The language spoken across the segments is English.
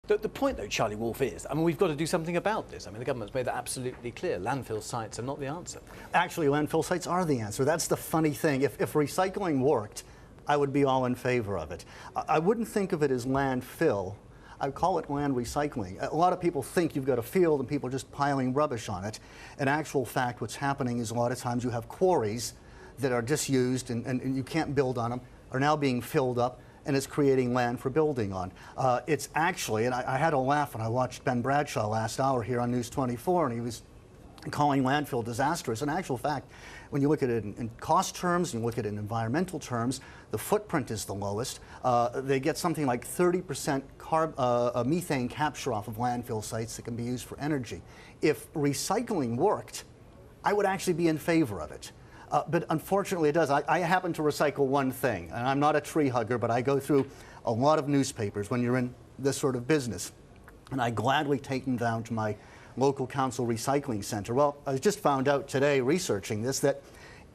The point, though, Charlie Wolf, is, I mean, we've got to do something about this. I mean, the government's made that absolutely clear. Landfill sites are not the answer. Actually, landfill sites are the answer. That's the funny thing. If recycling worked, I would be all in favor of it. I wouldn't think of it as landfill. I call it land recycling. A lot of people think you've got a field and people are just piling rubbish on it. In actual fact, what's happening is a lot of times you have quarries that are disused and you can't build on them, are now being filled up, and it's creating land for building on. It's actually, and I had a laugh when I watched Ben Bradshaw last hour here on News 24, and he was calling landfill disastrous. In actual fact, when you look at it in cost terms, you look at it in environmental terms, the footprint is the lowest. They get something like 30% methane capture off of landfill sites that can be used for energy. If recycling worked, I would actually be in favor of it. But unfortunately it does. I happen to recycle one thing, and I'm not a tree hugger, but I go through a lot of newspapers when you're in this sort of business, and I gladly take them down to my local council recycling center. Well, I just found out today researching this that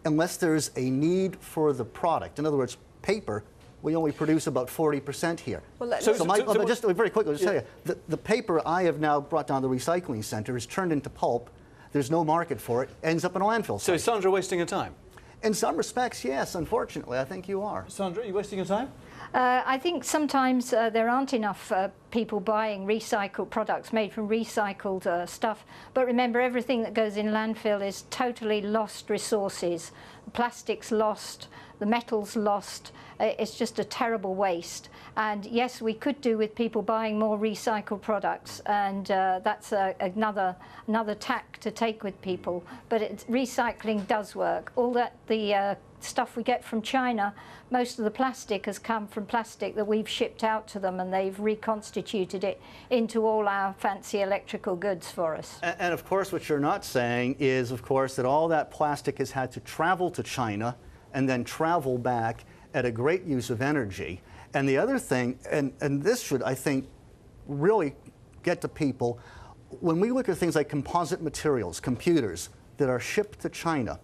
unless there's a need for the product, in other words, paper, we only produce about 40% here. Well, just very quickly, I'll just tell you, the paper I have now brought down to the recycling center is turned into pulp. There's no market for it, ends up in a landfill site. So is Sandra wasting her time? In some respects, yes, unfortunately. I think you are. Sandra, are you wasting your time? I think sometimes there aren't enough people buying recycled products made from recycled stuff. But remember, everything that goes in landfill is totally lost resources. The plastic's lost, the metal's lost. It's just a terrible waste. And yes, we could do with people buying more recycled products, and that's another tack to take with people. But recycling does work. All that the stuff we get from China, most of the plastic has come from plastic that we've shipped out to them, and they've reconstituted it into all our fancy electrical goods for us. And of course, what you're not saying is, of course, that all that plastic has had to travel to China and then travel back at a great use of energy. And the other thing, and this should, I think, really get to people, when we look at things like composite materials, computers that are shipped to China,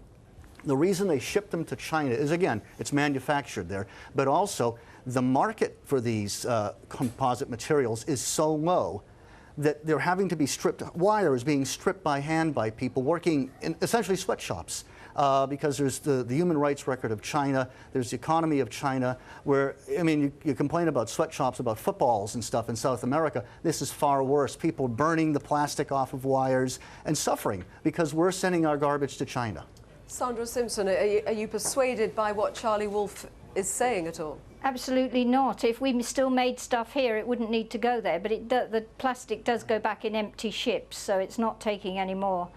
the reason they ship them to China is, again, it's manufactured there, but also the market for these composite materials is so low that they're having to be stripped. Wire is being stripped by hand by people working in essentially sweatshops. Because there's the human rights record of China, there's the economy of China, where, I mean, you complain about sweatshops, about footballs and stuff in South America. This is far worse. People burning the plastic off of wires and suffering because we're sending our garbage to China. Sandra Simpson, are you persuaded by what Charlie Wolf is saying at all? Absolutely not. If we still made stuff here, it wouldn't need to go there. But the plastic does go back in empty ships, so it's not taking any more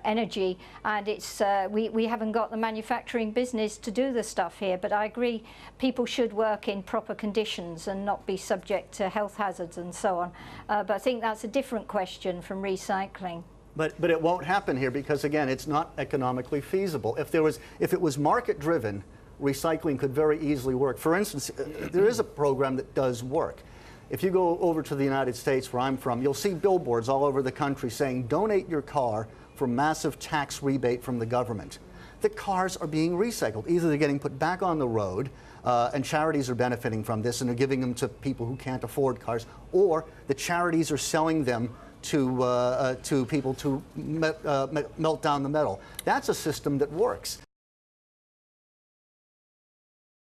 energy, and it's we haven't got the manufacturing business to do the stuff here. But I agree, people should work in proper conditions and not be subject to health hazards and so on. But I think that's a different question from recycling. But it won't happen here because, again, it's not economically feasible. If it was market driven, recycling could very easily work. For instance, there is a program that does work. If you go over to the United States, where I'm from, you'll see billboards all over the country saying, donate your car for massive tax rebate from the government. The cars are being recycled. Either they're getting put back on the road, and charities are benefiting from this and are giving them to people who can't afford cars, or the charities are selling them to people to melt down the metal. That's a system that works.